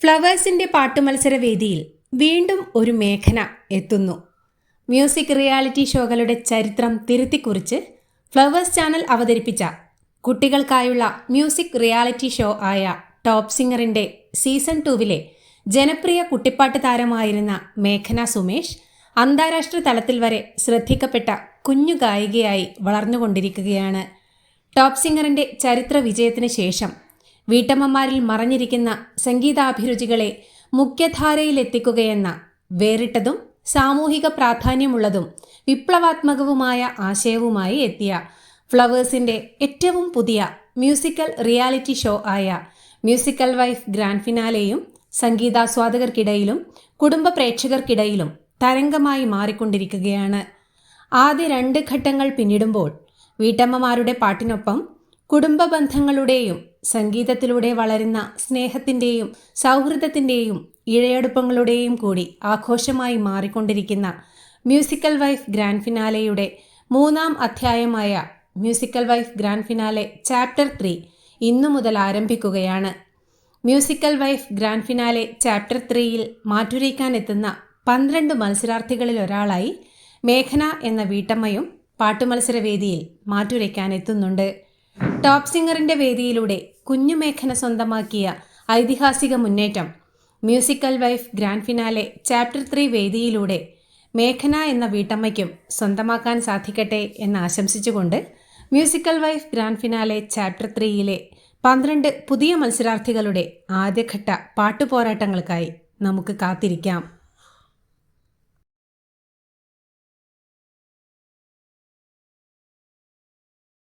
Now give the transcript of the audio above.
ഫ്ലവേഴ്സിന്റെ പാട്ടുമത്സര വേദിയിൽ വീണ്ടും ഒരു മേഘന എത്തുന്നു. മ്യൂസിക് റിയാലിറ്റി ഷോകളുടെ ചരിത്രം തിരുത്തിക്കുറിച്ച് ഫ്ലവേഴ്സ് ചാനൽ അവതരിപ്പിച്ച കുട്ടികൾക്കായുള്ള മ്യൂസിക് റിയാലിറ്റി ഷോ ആയ ടോപ്പ് സിംഗറിന്റെ സീസൺ 2 ജനപ്രിയ കുട്ടിപ്പാട്ട് താരമായിരുന്ന മേഘന സുമേഷ് അന്താരാഷ്ട്ര തലത്തിൽ വരെ ശ്രദ്ധിക്കപ്പെട്ട കുഞ്ഞു ഗായികയായി വളർന്നുകൊണ്ടിരിക്കുകയാണ്. ടോപ്പ് സിംഗറിന്റെ ചരിത്ര വിജയത്തിന് ശേഷം വീട്ടമ്മമാരിൽ മറഞ്ഞിരിക്കുന്ന സംഗീതാഭിരുചികളെ മുഖ്യധാരയിലെത്തിക്കുകയെന്ന വേറിട്ടതും സാമൂഹിക പ്രാധാന്യമുള്ളതും വിപ്ലവാത്മകവുമായ ആശയവുമായി എത്തിയ ഫ്ലവേഴ്സിന്റെ ഏറ്റവും പുതിയ മ്യൂസിക്കൽ റിയാലിറ്റി ഷോ ആയ മ്യൂസിക്കൽ വൈഫ് ഗ്രാൻഡ് ഫിനാലെയും സംഗീതാസ്വാദകർക്കിടയിലും കുടുംബ പ്രേക്ഷകർക്കിടയിലും തരംഗമായി മാറിക്കൊണ്ടിരിക്കുകയാണ്. ആദ്യ 2 ഘട്ടങ്ങൾ പിന്നിടുമ്പോൾ വീട്ടമ്മമാരുടെ പാട്ടിനൊപ്പം കുടുംബ ബന്ധങ്ങളുടെയും സംഗീതത്തിലൂടെ വളരുന്ന സ്നേഹത്തിൻ്റെയും സൗഹൃദത്തിൻ്റെയും ഇഴയടുപ്പങ്ങളുടെയും കൂടി ആഘോഷമായി മാറിക്കൊണ്ടിരിക്കുന്ന musical wife grand ഫിനാലെയുടെ 3-ാം അധ്യായമായ musical wife grand finale chapter 3 ഇന്നു മുതൽ ആരംഭിക്കുകയാണ്. Musical wife grand finale chapter 3ൽ മാറ്റുരയ്ക്കാനെത്തുന്ന 12 മത്സരാർത്ഥികളിൽ ഒരാളായി മേഘന എന്ന വീട്ടമ്മയും പാട്ടുമത്സര വേദിയിൽ മാറ്റുരയ്ക്കാനെത്തുന്നുണ്ട്. ടോപ്പ് സിംഗറിന്റെ വേദിയിലൂടെ കുഞ്ഞു മേഘന സ്വന്തമാക്കിയ ഐതിഹാസിക മുന്നേറ്റം musical wife grand finale chapter 3 വേദിയിലൂടെ മേഘന എന്ന വീട്ടമ്മയ്ക്കും സ്വന്തമാക്കാൻ സാധിക്കട്ടെ എന്ന് ആശംസിച്ചുകൊണ്ട് musical wife grand finale chapter 3ലെ 12 പുതിയ മത്സരാർത്ഥികളുടെ ആദ്യഘട്ട പാട്ടുപോരാട്ടങ്ങൾക്കായി നമുക്ക് കാത്തിരിക്കാം.